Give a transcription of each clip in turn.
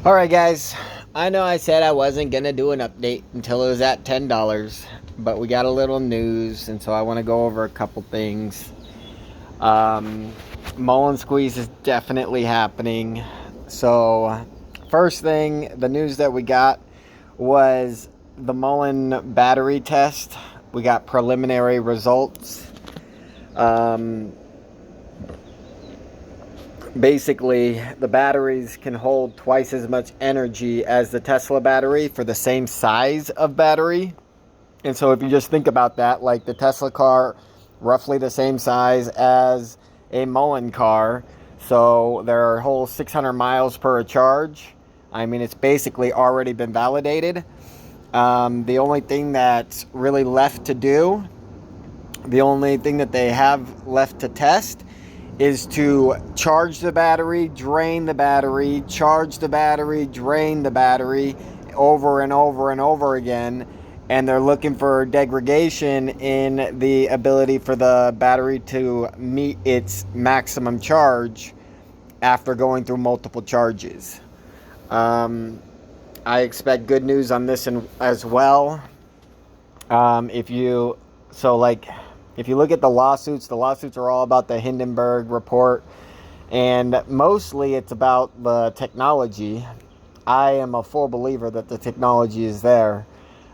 Alright guys, I know I said I wasn't going to do an update until it was at $10, but we got a little news, and so I want to go over a couple things. MULN squeeze is definitely happening. So, first thing, the news that we got was the MULN battery test. We got preliminary results. Basically, the batteries can hold twice as much energy as the Tesla battery for the same size of battery. And so if you just think about that, like the Tesla car, roughly the same size as a MULN car. So their whole 600 miles per charge. I mean, it's basically already been validated. The only thing that's really left to do, the only thing that they have left to test is to charge the battery, drain the battery, charge the battery, drain the battery over and over and over again. And they're looking for degradation in the ability for the battery to meet its maximum charge after going through multiple charges. I expect good news on this as well. If you look at the lawsuits are all about the Hindenburg report, and mostly it's about the technology. I am a full believer that the technology is there.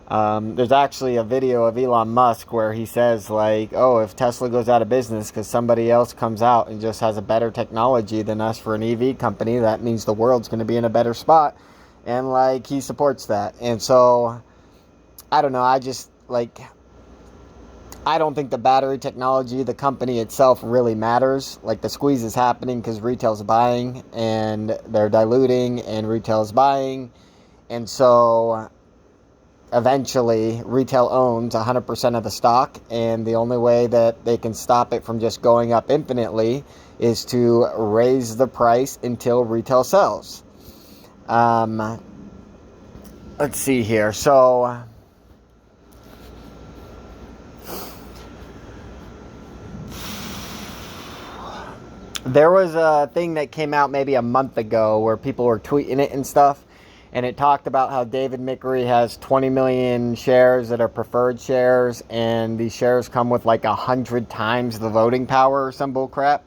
There's actually a video of Elon Musk where he says, like, oh, if Tesla goes out of business because somebody else comes out and just has a better technology than us for an EV company, that means the world's going to be in a better spot. And, like, he supports that. And so, I don't know, I don't think the battery technology, the company itself, really matters. Like, the squeeze is happening because retail's buying, and they're diluting, and retail's buying. And so, eventually, retail owns 100% of the stock, and the only way that they can stop it from just going up infinitely is to raise the price until retail sells. Let's see here. So, there was a thing that came out maybe a month ago where people were tweeting it and stuff, and it talked about how David Mickery has 20 million shares that are preferred shares, and these shares come with like 100 times the voting power or some bullcrap.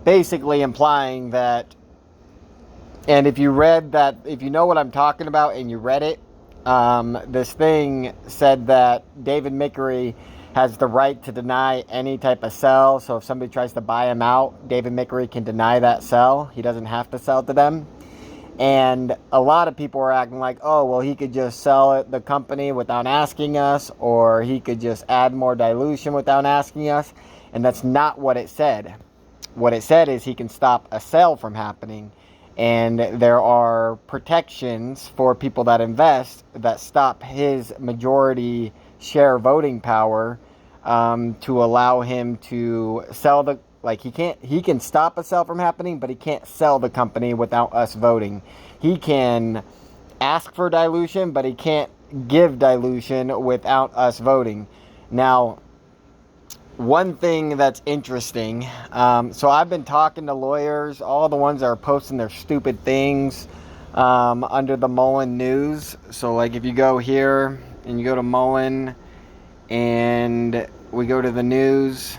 Basically implying that, and if you know what I'm talking about and you read it, this thing said that David Mickery has the right to deny any type of sell. So if somebody tries to buy him out, David Mickery can deny that sell. He doesn't have to sell to them. And a lot of people are acting like, oh, well, he could just sell the company without asking us, or he could just add more dilution without asking us. And that's not what it said. What it said is he can stop a sale from happening. And there are protections for people that invest that stop his majority share voting power to allow him to sell the, like, he can stop a sale from happening, but he can't sell the company without us voting. He can ask for dilution, but he can't give dilution without us voting. Now, one thing that's interesting, so I've been talking to lawyers, all the ones that are posting their stupid things under the MULN news. So, like, if you go here and you go to MULN and we go to the news,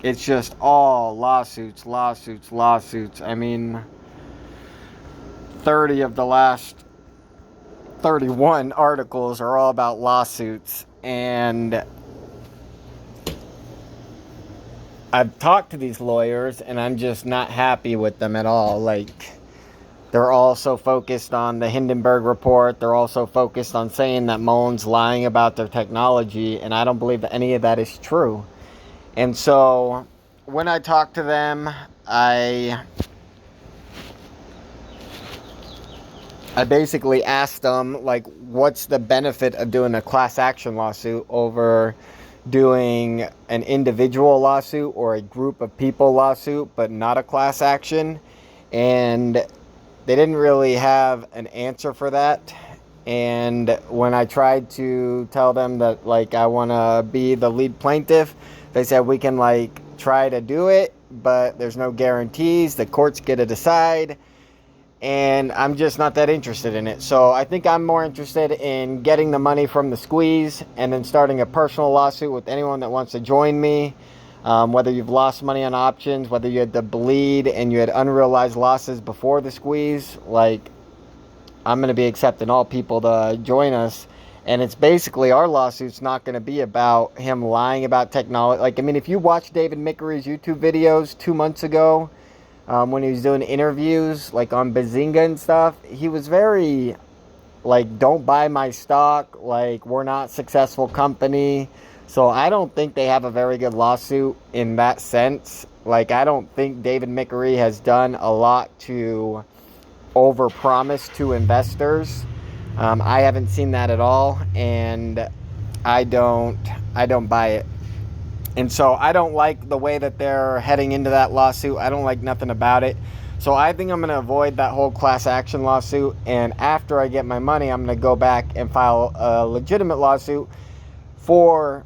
it's just all lawsuits. I mean, 30 of the last 31 articles are all about lawsuits. And I've talked to these lawyers, and I'm just not happy with them at all. Like, they're also focused on the Hindenburg report. They're also focused on saying that MULN's lying about their technology, and I don't believe that any of that is true. And so, when I talk to them, I basically asked them, like, what's the benefit of doing a class action lawsuit over doing an individual lawsuit or a group of people lawsuit, but not a class action? And they didn't really have an answer for that. And when I tried to tell them that, like, I want to be the lead plaintiff, they said we can, like, try to do it, but there's no guarantees. The courts get to decide. and I'm just not that interested in it. So I think I'm more interested in getting the money from the squeeze and then starting a personal lawsuit with anyone that wants to join me. Whether you've lost money on options, whether you had to bleed and you had unrealized losses before the squeeze, like, I'm going to be accepting all people to join us. And it's basically, our lawsuit's not going to be about him lying about technology. Like, I mean, if you watch David Mickery's YouTube videos 2 months ago, when he was doing interviews, like on Bazinga and stuff, he was very, like, don't buy my stock, like, we're not a successful company. So I don't think they have a very good lawsuit in that sense. Like, I don't think David Mickery has done a lot to overpromise to investors. I haven't seen that at all, and I don't buy it. And so I don't like the way that they're heading into that lawsuit. I don't like nothing about it. So I think I'm going to avoid that whole class action lawsuit, and after I get my money, I'm going to go back and file a legitimate lawsuit for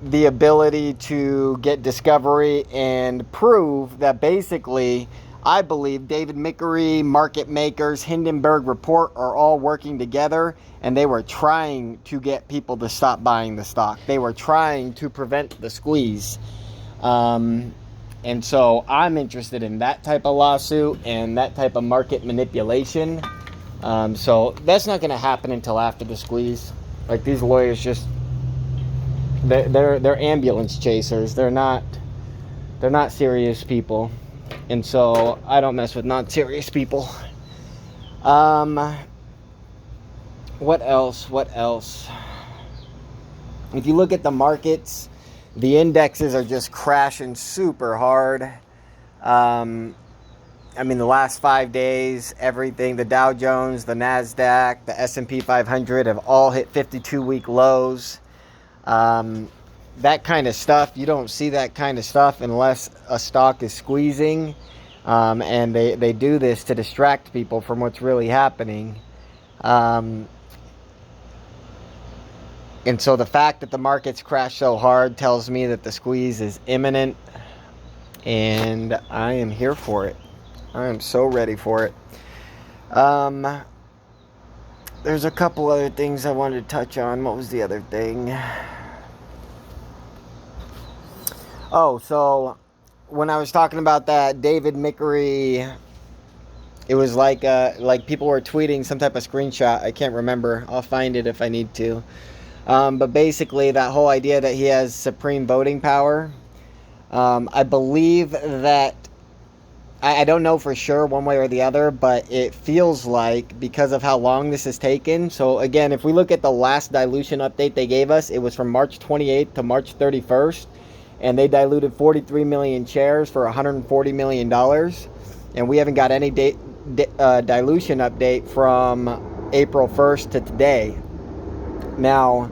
the ability to get discovery and prove that basically, I believe David Mickery, market makers, Hindenburg Report are all working together, and they were trying to get people to stop buying the stock. They were trying to prevent the squeeze. And so I'm interested in that type of lawsuit and that type of market manipulation. So that's not going to happen until after the squeeze. Like, these lawyers just, they're ambulance chasers. They're not serious people. And so I don't mess with non-serious people. What else? If you look at the markets, the indexes are just crashing super hard. I mean, the last 5 days, everything, the Dow Jones, the NASDAQ, the S&P 500 have all hit 52-week lows. That kind of stuff, you don't see that kind of stuff unless a stock is squeezing. And they do this to distract people from what's really happening. And so the fact that the markets crash so hard tells me that the squeeze is imminent. And I am here for it. I am so ready for it. There's a couple other things I wanted to touch on. What was the other thing? Oh, so when I was talking about that David Mickery, it was like people were tweeting some type of screenshot. I can't remember. I'll find it if I need to. But basically, that whole idea that he has supreme voting power, I believe that, I don't know for sure one way or the other, but it feels like, because of how long this has taken. So again, if we look at the last dilution update they gave us, it was from March 28th to March 31st. And they diluted 43 million shares for $140 million. And we haven't got any dilution update from April 1st to today. Now,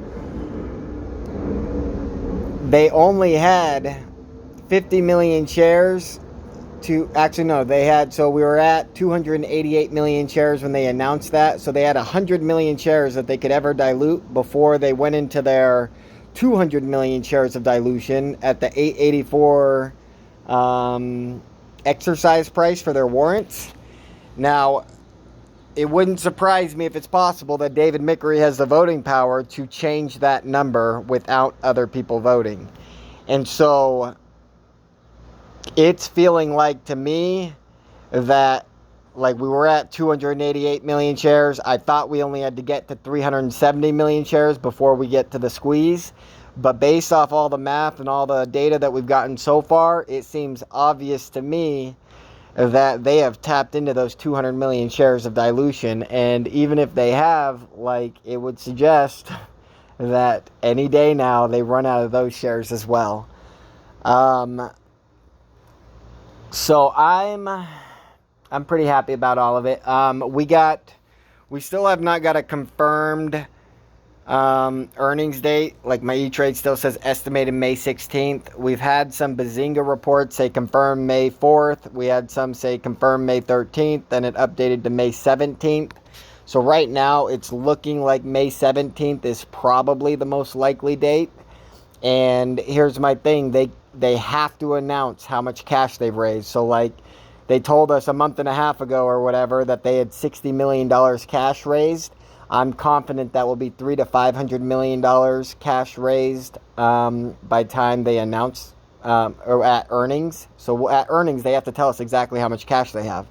they only had 50 million shares to, actually no, they had, so we were at 288 million shares when they announced that. So they had 100 million shares that they could ever dilute before they went into their 200 million shares of dilution at the $8.84 exercise price for their warrants. Now, it wouldn't surprise me if it's possible that David Mickery has the voting power to change that number without other people voting. And so it's feeling like, to me, that, like, we were at 288 million shares. I thought we only had to get to 370 million shares before we get to the squeeze. But based off all the math and all the data that we've gotten so far, it seems obvious to me that they have tapped into those 200 million shares of dilution. And even if they have, like, it would suggest that any day now they run out of those shares as well. So I'm pretty happy about all of it. We still have not got a confirmed earnings date. Like, my E-Trade still says estimated May 16th. We've had some Bazinga reports say confirmed May 4th. We had some say confirmed May 13th. Then it updated to May 17th. So right now it's looking like May 17th is probably the most likely date. And here's my thing. They have to announce how much cash they've raised. So, like, They told us a month and a half ago or whatever that they had $60 million cash raised. I'm confident that will be $300 to $500 million cash raised by time they announce or at earnings. So at earnings, they have to tell us exactly how much cash they have.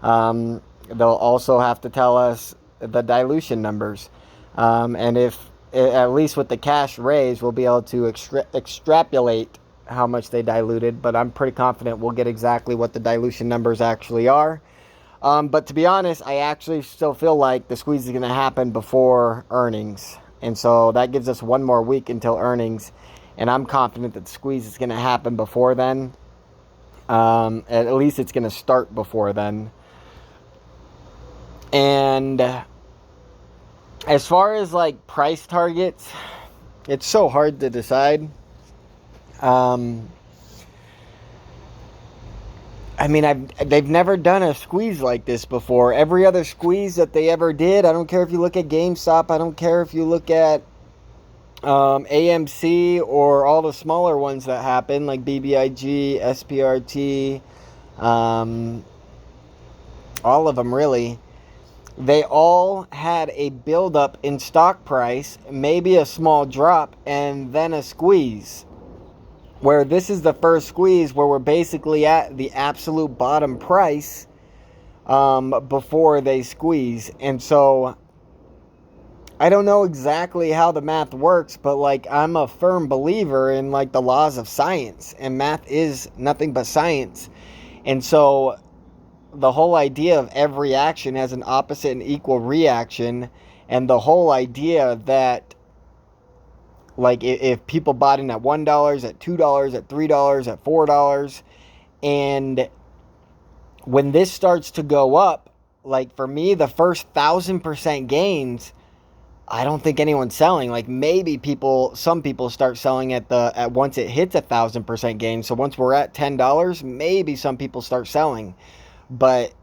They'll also have to tell us the dilution numbers. And if, at least with the cash raised, we'll be able to extrapolate how much they diluted. But I'm pretty confident we'll get exactly what the dilution numbers actually are. But to be honest, I actually still feel like the squeeze is going to happen before earnings. And so that gives us one more week until earnings. And I'm confident that the squeeze is going to happen before then. At least it's going to start before then. And as far as like price targets, it's so hard to decide. I mean, they've never done a squeeze like this before. Every other squeeze that they ever did, I don't care if you look at GameStop, I don't care if you look at AMC or all the smaller ones that happen, like BBIG, SPRT, all of them really. They all had a buildup in stock price, maybe a small drop, and then a squeeze. Where this is the first squeeze where we're basically at the absolute bottom price before they squeeze. And so I don't know exactly how the math works, but like I'm a firm believer in like the laws of science, and math is nothing but science. And so the whole idea of every action has an opposite and equal reaction, and the whole idea that like if people bought in at $1, at $2, at $3, at $4, and when this starts to go up, like for me, the first 1,000% gains, I don't think anyone's selling. Like maybe some people start selling at once it hits 1,000% gain. So once we're at $10, maybe some people start selling. But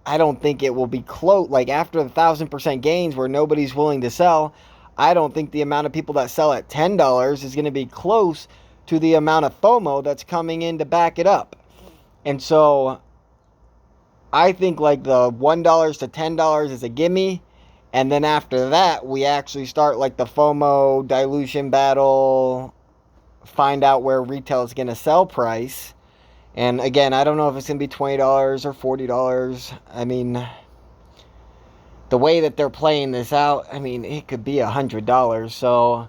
I don't think it will be close. Like after the 1,000% gains where nobody's willing to sell, I don't think the amount of people that sell at $10 is going to be close to the amount of FOMO that's coming in to back it up. And so I think like the $1 to $10 is a gimme. And then after that, we actually start like the FOMO dilution battle, find out where retail is going to sell price. And again, I don't know if it's going to be $20 or $40. I mean, the way that they're playing this out, I mean, it could be $100. So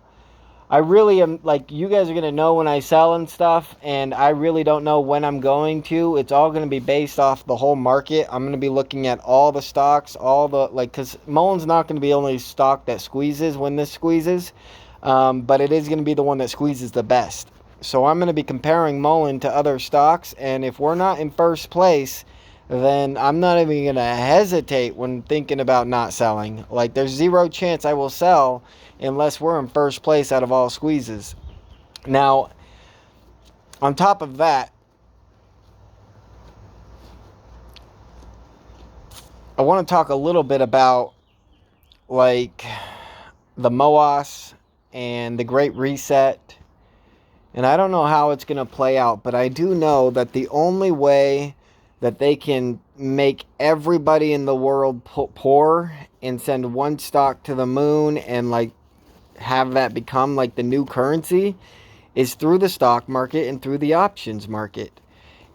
I really am, like, you guys are going to know when I sell and stuff, and I really don't know when I'm going to. It's all going to be based off the whole market. I'm going to be looking at all the stocks, because MULN's not going to be the only stock that squeezes when this squeezes, but it is going to be the one that squeezes the best. So I'm going to be comparing MULN to other stocks, and if we're not in first place, then I'm not even going to hesitate when thinking about not selling. Like, there's zero chance I will sell unless we're in first place out of all squeezes. Now, on top of that, I want to talk a little bit about, like, the MOAS and the Great Reset. And I don't know how it's going to play out, but I do know that the only way that they can make everybody in the world poor and send one stock to the moon and, like, have that become like the new currency is through the stock market and through the options market.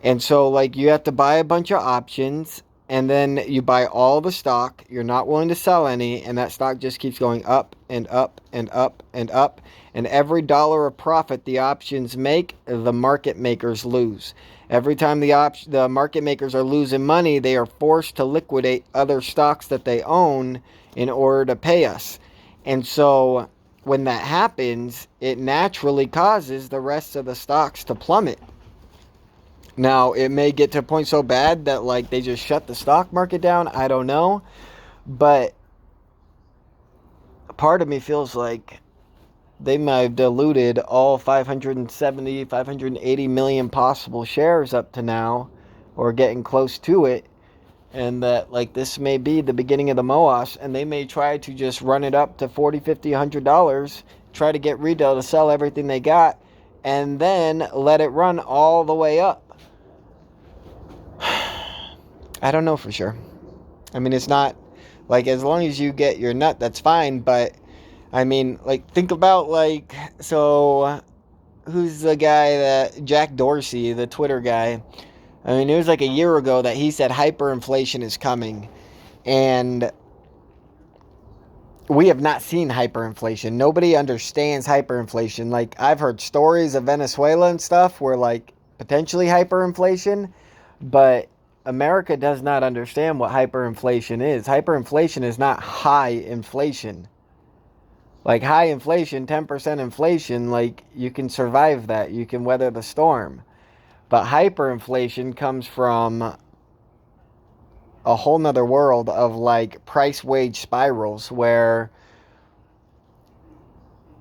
And so like you have to buy a bunch of options, and then you buy all the stock, you're not willing to sell any, and that stock just keeps going up and up and up and up, and every dollar of profit the options make, the market makers lose. Every time the market makers are losing money, they are forced to liquidate other stocks that they own in order to pay us. And so when that happens, it naturally causes the rest of the stocks to plummet. Now, it may get to a point so bad that like they just shut the stock market down. I don't know. But part of me feels like they might have diluted all 570, 580 million possible shares up to now, or getting close to it. And that like this may be the beginning of the MOAS, and they may try to just run it up to $40, $50, $100, try to get retail to sell everything they got, and then let it run all the way up. I don't know for sure. I mean, it's not like, as long as you get your nut, that's fine. But I mean, like, think about, like, so who's the guy that Jack Dorsey, the Twitter guy? I mean, it was like a year ago that he said hyperinflation is coming, and we have not seen hyperinflation. Nobody understands hyperinflation. Like, I've heard stories of Venezuela and stuff where, like, potentially hyperinflation, but America does not understand what hyperinflation is. Hyperinflation is not high inflation. Like, high inflation, 10% inflation, like, you can survive that. You can weather the storm. But hyperinflation comes from a whole nother world of, like, price wage spirals where,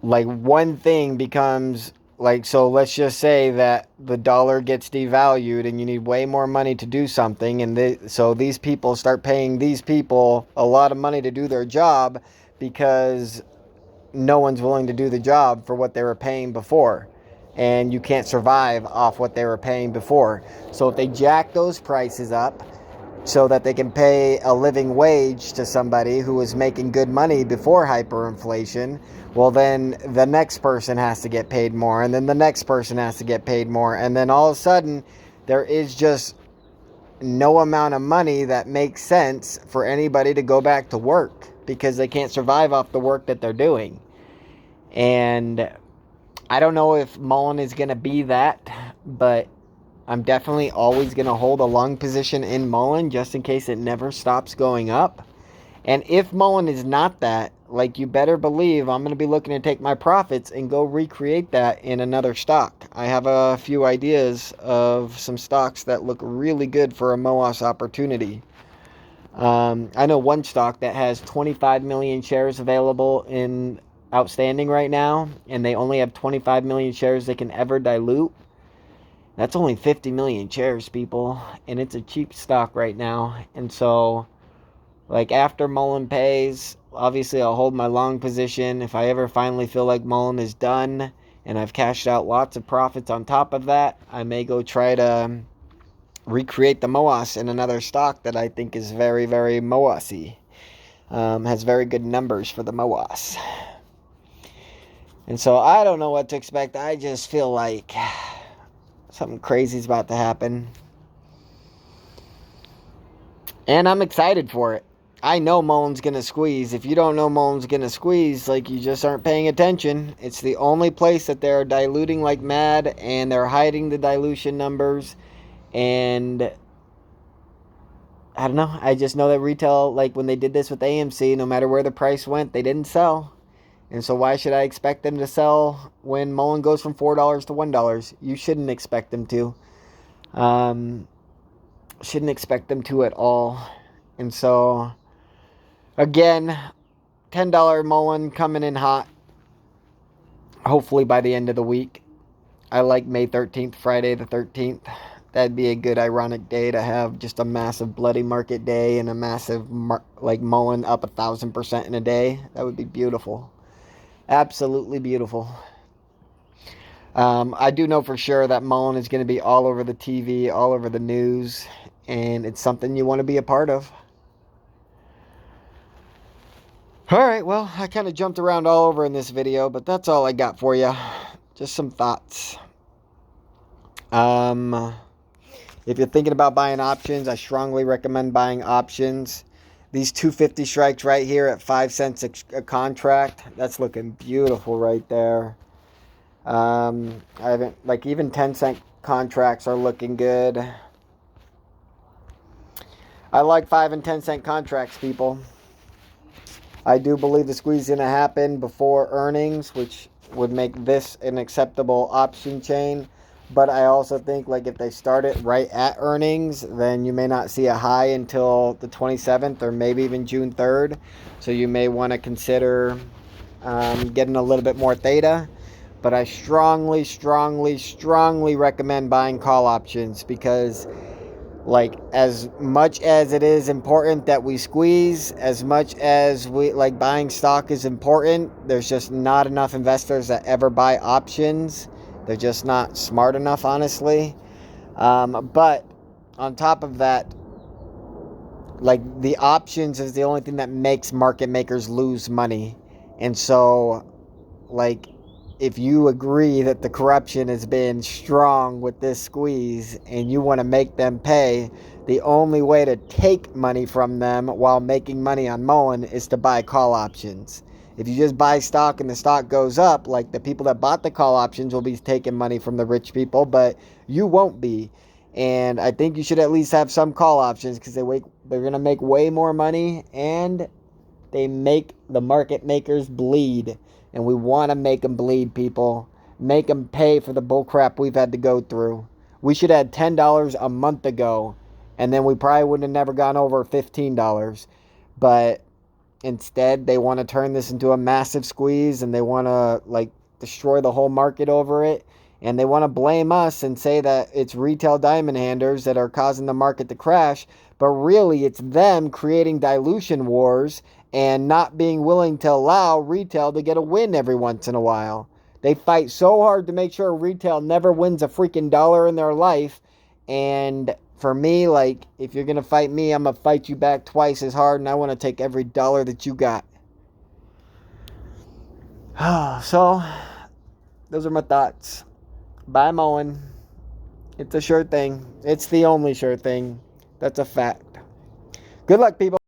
like, one thing becomes, like, so let's just say that the dollar gets devalued and you need way more money to do something, and so these people start paying these people a lot of money to do their job because no one's willing to do the job for what they were paying before, and you can't survive off what they were paying before. So if they jack those prices up so that they can pay a living wage to somebody who was making good money before hyperinflation, well, then the next person has to get paid more, and then the next person has to get paid more, and then all of a sudden there is just no amount of money that makes sense for anybody to go back to work because they can't survive off the work that they're doing. And I don't know if MULN is going to be that, but I'm definitely always going to hold a long position in MULN just in case it never stops going up. And if MULN is not that, like, you better believe I'm going to be looking to take my profits and go recreate that in another stock. I have a few ideas of some stocks that look really good for a MOAS opportunity. I know one stock that has 25 million shares available in outstanding right now, and they only have 25 million shares they can ever dilute. That's only 50 million shares, people, and it's a cheap stock right now. And so, like, after MULN pays, obviously I'll hold my long position. If I ever finally feel like MULN is done and I've cashed out lots of profits on top of that, I may go try to recreate the MOAS in another stock that I think is very, very MOAS-y. Has very good numbers for the MOAS. And so I don't know what to expect. I just feel like something crazy is about to happen. And I'm excited for it. I know MULN's going to squeeze. If you don't know MULN's going to squeeze, like, you just aren't paying attention. It's the only place that they're diluting like mad, and they're hiding the dilution numbers. And I don't know. I just know that retail, like when they did this with AMC, no matter where the price went, they didn't sell. And so why should I expect them to sell when MULN goes from $4 to $1? You shouldn't expect them to. Shouldn't expect them to at all. And so, again, $10 MULN coming in hot. Hopefully by the end of the week. I like May 13th, Friday the 13th. That'd be a good ironic day to have just a massive bloody market day and a massive, like, MULN up 1,000% in a day. That would be beautiful. Absolutely beautiful. I do know for sure that MULN is going to be all over the TV, all over the news, and it's something you want to be a part of. Alright, well, I kind of jumped around all over in this video, but that's all I got for you. Just some thoughts. If you're thinking about buying options, I strongly recommend buying options. These 250 strikes right here at 5 cents a contract, that's looking beautiful right there. I haven't, like, even 10-cent contracts are looking good. I like 5 and 10-cent contracts, people. I do believe the squeeze is going to happen before earnings, which would make this an acceptable option chain. But I also think, like, if they start it right at earnings, then you may not see a high until the 27th or maybe even June 3rd. So you may want to consider getting a little bit more theta. But I strongly, strongly, strongly recommend buying call options because, like, as much as it is important that we squeeze, as much as we, like, buying stock is important, there's just not enough investors that ever buy options. They're just not smart enough, honestly. But on top of that, Like, the options is the only thing that makes market makers lose money. And so, like, if you agree that the corruption has been strong with this squeeze and you want to make them pay, the only way to take money from them while making money on MULN is to buy call options. If you just buy stock and the stock goes up, like, the people that bought the call options will be taking money from the rich people, but you won't be. And I think you should at least have some call options, because they're going to make way more money, and they make the market makers bleed. And we want to make them bleed, people. Make them pay for the bullcrap we've had to go through. We should have had $10 a month ago, and then we probably would have never gone over $15. But instead, they want to turn this into a massive squeeze, and they want to, like, destroy the whole market over it. And they want to blame us and say that it's retail diamond handlers that are causing the market to crash. But really, it's them creating dilution wars and not being willing to allow retail to get a win every once in a while. They fight so hard to make sure retail never wins a freaking dollar in their life. And for me, like, if you're going to fight me, I'm going to fight you back twice as hard, and I want to take every dollar that you got. So, those are my thoughts. Buy MULN. It's a sure thing. It's the only sure thing. That's a fact. Good luck, people.